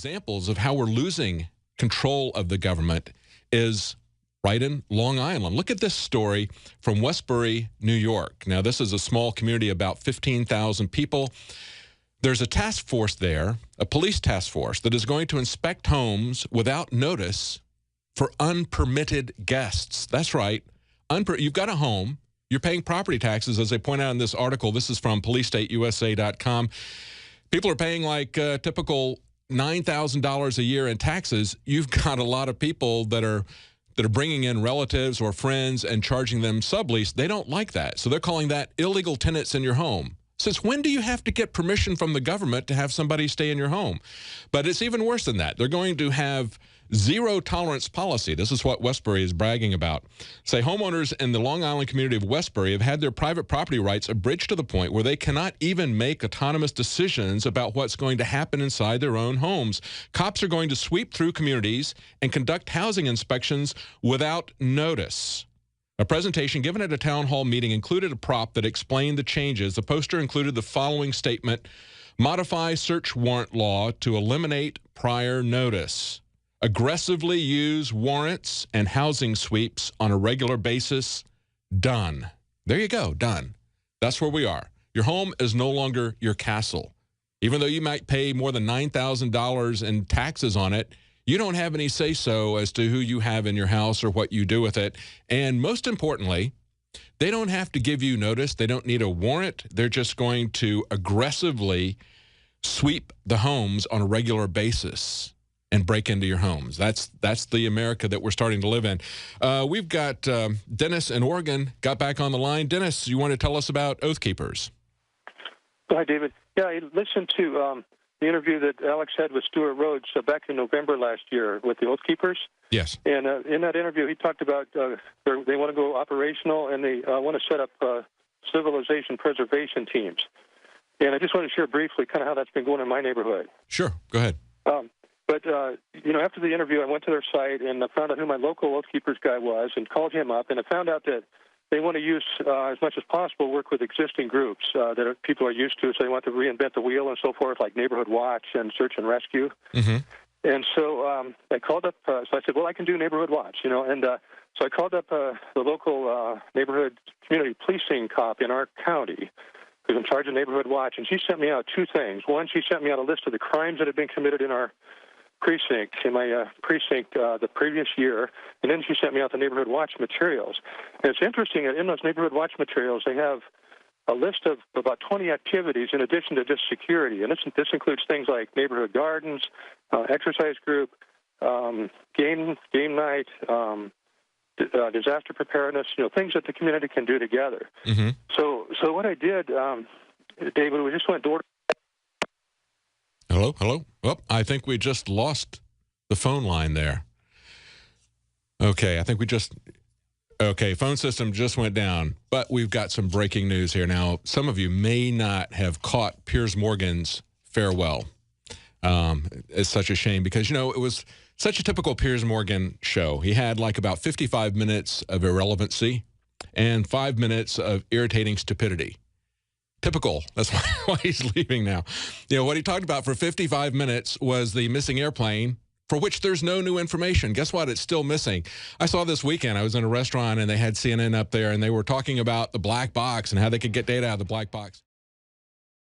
examples of how we're losing control of the government is right in Long Island. Look at this story from Westbury, New York. Now, this is a small community, about 15,000 people. There's a task force there, a police task force, that is going to inspect homes without notice for unpermitted guests. That's right. You've got a home. You're paying property taxes, as they point out in this article. This is from policestateusa.com. People are paying like typical $9,000 a year in taxes. You've got a lot of people that are bringing in relatives or friends and charging them sublease. They don't like that. So they're calling that illegal tenants in your home. Since when do you have to get permission from the government to have somebody stay in your home? But it's even worse than that. They're going to have zero tolerance policy. This is what Westbury is bragging about. Say homeowners in the Long Island community of Westbury have had their private property rights abridged to the point where they cannot even make autonomous decisions about what's going to happen inside their own homes. Cops are going to sweep through communities and conduct housing inspections without notice. A presentation given at a town hall meeting included a prop that explained the changes. The poster included the following statement: modify search warrant law to eliminate prior notice. Aggressively use warrants and housing sweeps on a regular basis. Done. There you go. Done. That's where we are. Your home is no longer your castle. Even though you might pay more than $9,000 in taxes on it, you don't have any say-so as to who you have in your house or what you do with it. And most importantly, they don't have to give you notice. They don't need a warrant. They're just going to aggressively sweep the homes on a regular basis and break into your homes. That's the America that we're starting to live in. We've got Dennis in Oregon got back on the line. Dennis, you want to tell us about Oath Keepers? Hi, David. Yeah, I listened to the interview that Alex had with Stuart Rhodes back in November last year with the Oath Keepers. Yes. And in that interview, he talked about they want to go operational and they want to set up civilization preservation teams. And I just want to share briefly kind of how that's been going in my neighborhood. Sure. Go ahead. But after the interview, I went to their site and I found out who my local Oath Keepers guy was and called him up. And I found out that they want to use, as much as possible, work with existing groups that people are used to. So they want to reinvent the wheel and so forth, like Neighborhood Watch and Search and Rescue. Mm-hmm. And so I called up, so I said, well, I can do Neighborhood Watch, And so I called up the local neighborhood community policing cop in our county, who's in charge of Neighborhood Watch. And she sent me out two things. One, she sent me out a list of the crimes that had been committed in our precinct, the previous year, and then she sent me out the Neighborhood Watch materials. And it's interesting that in those Neighborhood Watch materials, they have a list of about 20 activities in addition to just security. And this includes things like neighborhood gardens, exercise group, game night, disaster preparedness, things that the community can do together. Mm-hmm. So what I did, David, we just went door to Hello? Oh, I think we just lost the phone line there. Okay, phone system just went down, but we've got some breaking news here. Now, some of you may not have caught Piers Morgan's farewell. It's such a shame because, it was such a typical Piers Morgan show. He had like about 55 minutes of irrelevancy and 5 minutes of irritating stupidity. Typical. That's why he's leaving now. What he talked about for 55 minutes was the missing airplane, for which there's no new information. Guess what? It's still missing. I saw this weekend, I was in a restaurant, and they had CNN up there, and they were talking about the black box and how they could get data out of the black box.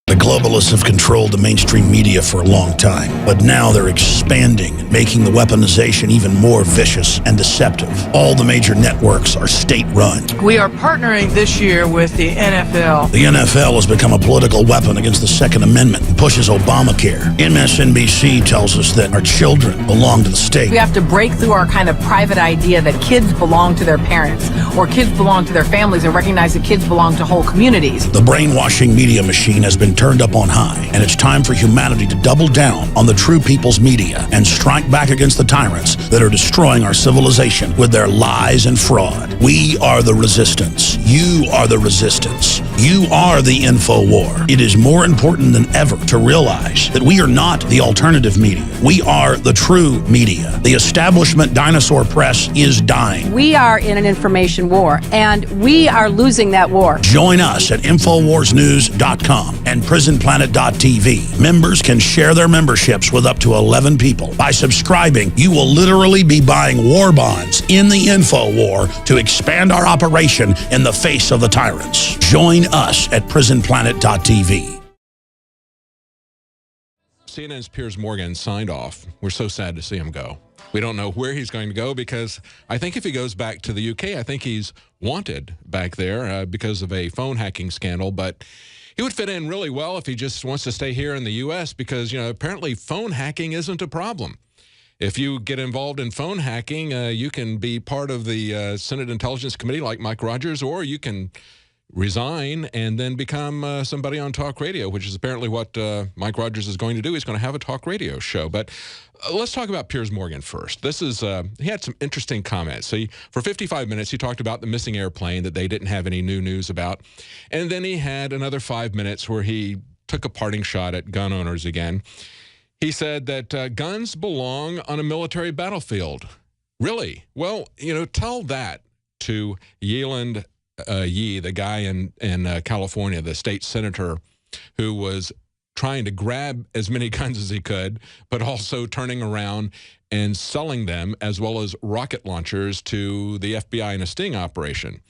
The globalists have controlled the mainstream media for a long time, but now they're expanding and making the weaponization even more vicious and deceptive. All the major networks are state-run. We are partnering this year with the NFL. The NFL has become a political weapon against the Second Amendment and pushes Obamacare. MSNBC tells us that our children belong to the state. We have to break through our kind of private idea that kids belong to their parents or kids belong to their families and recognize that kids belong to whole communities. The brainwashing media machine has been turned up on high, and it's time for humanity to double down on the true people's media and strike back against the tyrants that are destroying our civilization with their lies and fraud. We are the resistance. You are the resistance. You are the info war. It is more important than ever to realize that we are not the alternative media. We are the true media. The establishment dinosaur press is dying. We are in an information war, and we are losing that war. Join us at InfoWarsNews.com and PrisonPlanet.tv. Members can share their memberships with up to 11 people. By subscribing, you will literally be buying war bonds in the info war to expand our operation in the face of the tyrants. Join us at PrisonPlanet.tv. CNN's Piers Morgan signed off. We're so sad to see him go. We don't know where he's going to go because I think if he goes back to the UK, I think he's wanted back there because of a phone hacking scandal. But he would fit in really well if he just wants to stay here in the U.S. because, you know, apparently phone hacking isn't a problem. If you get involved in phone hacking, you can be part of the Senate Intelligence Committee like Mike Rogers, or you can resign and then become somebody on talk radio, which is apparently what Mike Rogers is going to do. He's going to have a talk radio show. But let's talk about Piers Morgan first. This is he had some interesting comments. So for 55 minutes, he talked about the missing airplane that they didn't have any new news about. And then he had another 5 minutes where he took a parting shot at gun owners again. He said that guns belong on a military battlefield. Really? Well, you know, tell that to Yeland Yee, the guy in California, the state senator who was trying to grab as many guns as he could, but also turning around and selling them as well as rocket launchers to the FBI in a sting operation.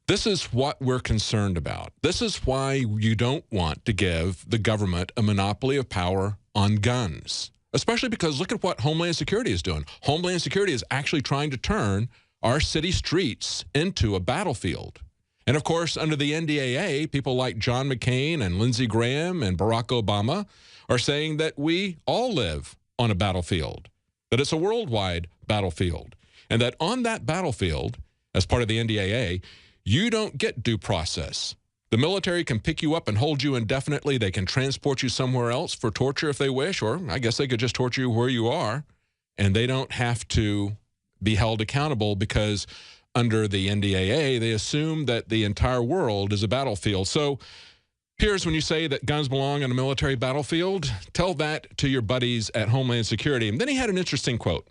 This is what we're concerned about. This is why you don't want to give the government a monopoly of power on guns, especially because look at what Homeland Security is doing. Homeland Security is actually trying to turn our city streets into a battlefield. And of course, under the NDAA, people like John McCain and Lindsey Graham and Barack Obama are saying that we all live on a battlefield, that it's a worldwide battlefield, and that on that battlefield, as part of the NDAA, you don't get due process. The military can pick you up and hold you indefinitely. They can transport you somewhere else for torture if they wish, or I guess they could just torture you where you are, and they don't have to be held accountable because under the NDAA, they assume that the entire world is a battlefield. So, Piers, when you say that guns belong on a military battlefield, tell that to your buddies at Homeland Security. And then he had an interesting quote.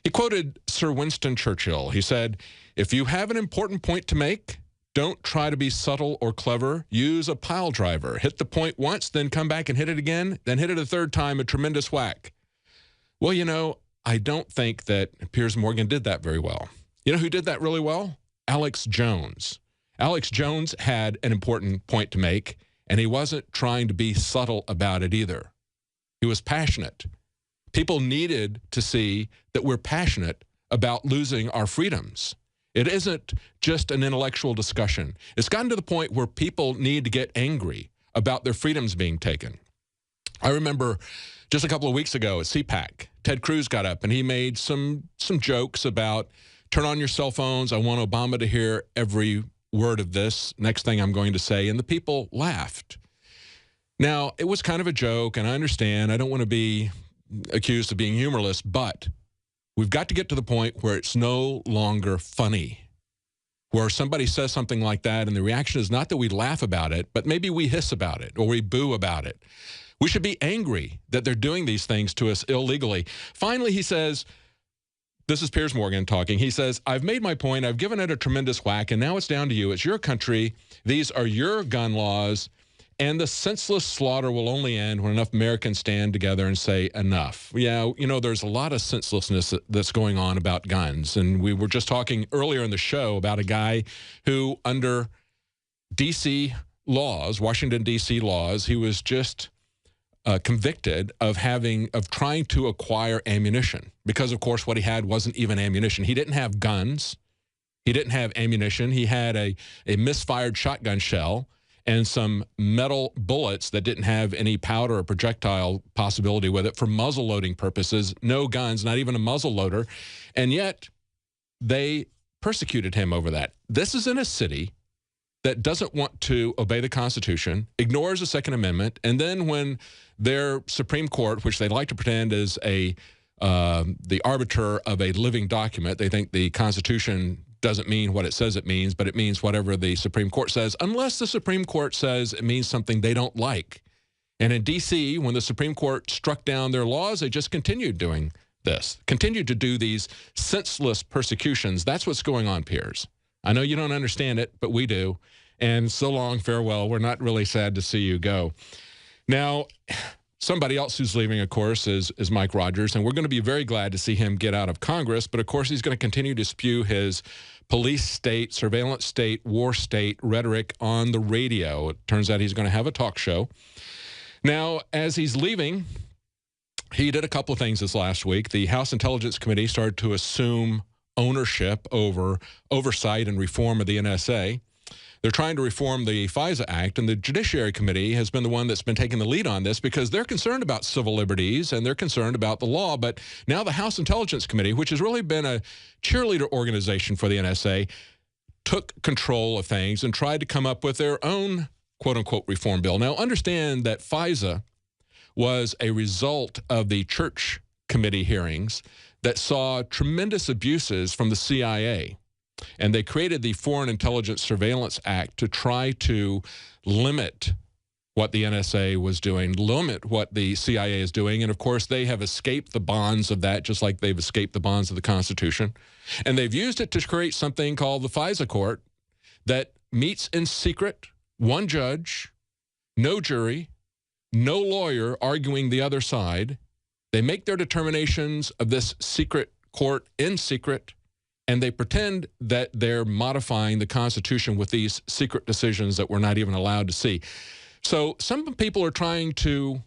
He quoted Sir Winston Churchill. He said, "If you have an important point to make, don't try to be subtle or clever. Use a pile driver. Hit the point once, then come back and hit it again, then hit it a third time, a tremendous whack." Well, you know, I don't think that Piers Morgan did that very well. You know who did that really well? Alex Jones. Alex Jones had an important point to make, and he wasn't trying to be subtle about it either. He was passionate. People needed to see that we're passionate about losing our freedoms. It isn't just an intellectual discussion. It's gotten to the point where people need to get angry about their freedoms being taken. I remember just a couple of weeks ago at CPAC, Ted Cruz got up and he made some jokes about turn on your cell phones. I want Obama to hear every word of this next thing I'm going to say. And the people laughed. Now, it was kind of a joke, and I understand. I don't want to be accused of being humorless, but we've got to get to the point where it's no longer funny, where somebody says something like that, and the reaction is not that we laugh about it, but maybe we hiss about it or we boo about it. We should be angry that they're doing these things to us illegally. Finally, he says, this is Piers Morgan talking. He says, "I've made my point. I've given it a tremendous whack, and now it's down to you. It's your country. These are your gun laws, and the senseless slaughter will only end when enough Americans stand together and say enough." Yeah, you know, there's a lot of senselessness that's going on about guns, and we were just talking earlier in the show about a guy who, under D.C. laws, Washington, D.C. laws, he was just convicted of trying to acquire ammunition because, of course, what he had wasn't even ammunition. He didn't have guns. He didn't have ammunition. He had a misfired shotgun shell and some metal bullets that didn't have any powder or projectile possibility with it for muzzle loading purposes. No guns, not even a muzzle loader. And yet they persecuted him over that. This is in a city that doesn't want to obey the Constitution, ignores the Second Amendment, and then when their Supreme Court, which they like to pretend is the arbiter of a living document, they think the Constitution doesn't mean what it says it means, but it means whatever the Supreme Court says, unless the Supreme Court says it means something they don't like. And in D.C., when the Supreme Court struck down their laws, they just continued doing this, continued to do these senseless persecutions. That's what's going on, Piers. I know you don't understand it, but we do. And so long, farewell. We're not really sad to see you go. Now, somebody else who's leaving, of course, is Mike Rogers, and we're going to be very glad to see him get out of Congress. But, of course, he's going to continue to spew his police state, surveillance state, war state rhetoric on the radio. It turns out he's going to have a talk show. Now, as he's leaving, he did a couple of things this last week. The House Intelligence Committee started to assume ownership over oversight and reform of the NSA. They're trying to reform the FISA Act, and the Judiciary Committee has been the one that's been taking the lead on this because they're concerned about civil liberties and they're concerned about the law. But now the House Intelligence Committee, which has really been a cheerleader organization for the NSA, took control of things and tried to come up with their own quote-unquote reform bill. Now, understand that FISA was a result of the Church Committee hearings that saw tremendous abuses from the CIA. And they created the Foreign Intelligence Surveillance Act to try to limit what the NSA was doing, limit what the CIA is doing. And, of course, they have escaped the bonds of that, just like they've escaped the bonds of the Constitution. And they've used it to create something called the FISA Court that meets in secret, one judge, no jury, no lawyer arguing the other side. They make their determinations of this secret court in secret, and they pretend that they're modifying the Constitution with these secret decisions that we're not even allowed to see. So some people are trying to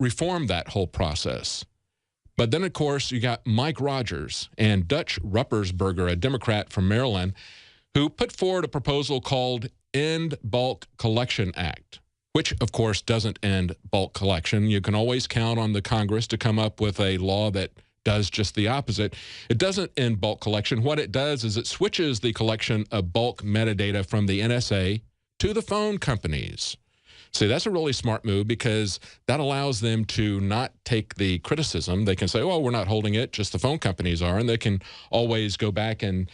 reform that whole process. But then, of course, you got Mike Rogers and Dutch Ruppersberger, a Democrat from Maryland, who put forward a proposal called End Bulk Collection Act, which, of course, doesn't end bulk collection. You can always count on the Congress to come up with a law that does just the opposite. It doesn't end bulk collection. What it does is it switches the collection of bulk metadata from the NSA to the phone companies. See, that's a really smart move because that allows them to not take the criticism. They can say, well, we're not holding it, just the phone companies are, and they can always go back and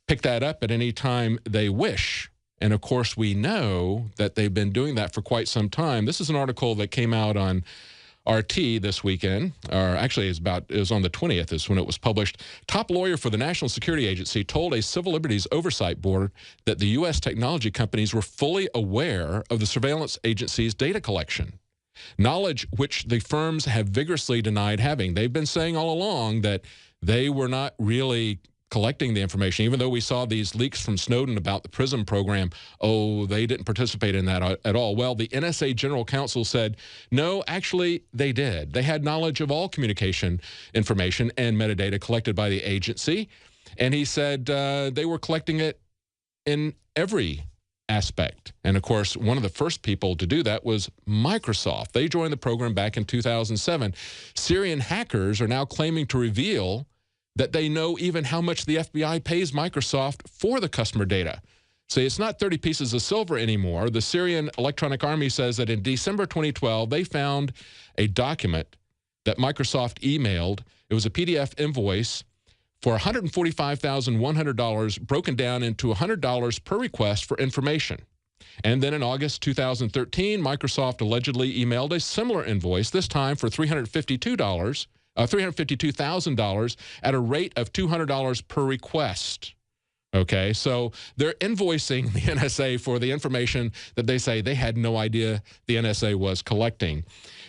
pick that up at any time they wish. And, of course, we know that they've been doing that for quite some time. This is an article that came out on RT this weekend, or actually it was on the 20th is when it was published. Top lawyer for the National Security Agency told a Civil Liberties Oversight Board that the U.S. technology companies were fully aware of the surveillance agency's data collection, knowledge which the firms have vigorously denied having. They've been saying all along that they were not really collecting the information, even though we saw these leaks from Snowden about the PRISM program. Oh, they didn't participate in that at all. Well, the NSA General Counsel said, no, actually, they did. They had knowledge of all communication information and metadata collected by the agency. And he said they were collecting it in every aspect. And, of course, one of the first people to do that was Microsoft. They joined the program back in 2007. Syrian hackers are now claiming to reveal that they know even how much the FBI pays Microsoft for the customer data. So it's not 30 pieces of silver anymore. The Syrian Electronic Army says that in December 2012, they found a document that Microsoft emailed. It was a PDF invoice for $145,100 broken down into $100 per request for information. And then in August 2013, Microsoft allegedly emailed a similar invoice, this time for $352,000 at a rate of $200 per request. Okay, so they're invoicing the NSA for the information that they say they had no idea the NSA was collecting.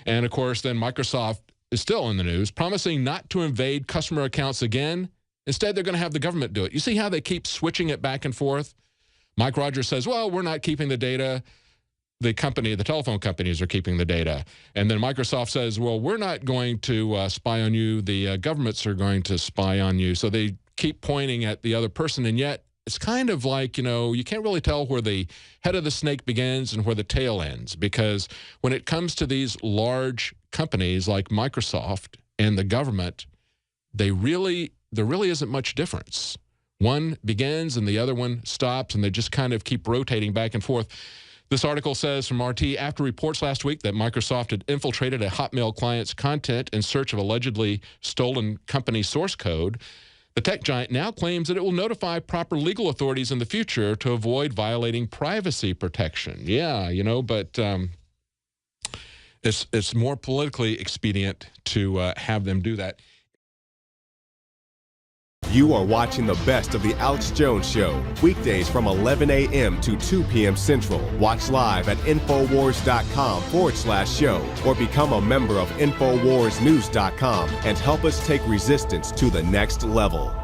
And, of course, then Microsoft is still in the news, promising not to invade customer accounts again. Instead, they're going to have the government do it. You see how they keep switching it back and forth? Mike Rogers says, well, we're not keeping the data. The telephone companies are keeping the data. And then Microsoft says, well, we're not going to spy on you. The governments are going to spy on you. So they keep pointing at the other person. And yet it's kind of like, you can't really tell where the head of the snake begins and where the tail ends. Because when it comes to these large companies like Microsoft and the government, there really isn't much difference. One begins and the other one stops, and they just kind of keep rotating back and forth. This article says from RT, after reports last week that Microsoft had infiltrated a Hotmail client's content in search of allegedly stolen company source code, The tech giant now claims that it will notify proper legal authorities in the future to avoid violating privacy protection. Yeah, but it's more politically expedient to have them do that. You are watching the best of The Alex Jones Show, weekdays from 11 a.m. to 2 p.m. Central. Watch live at Infowars.com/show or become a member of InfoWarsNews.com and help us take resistance to the next level.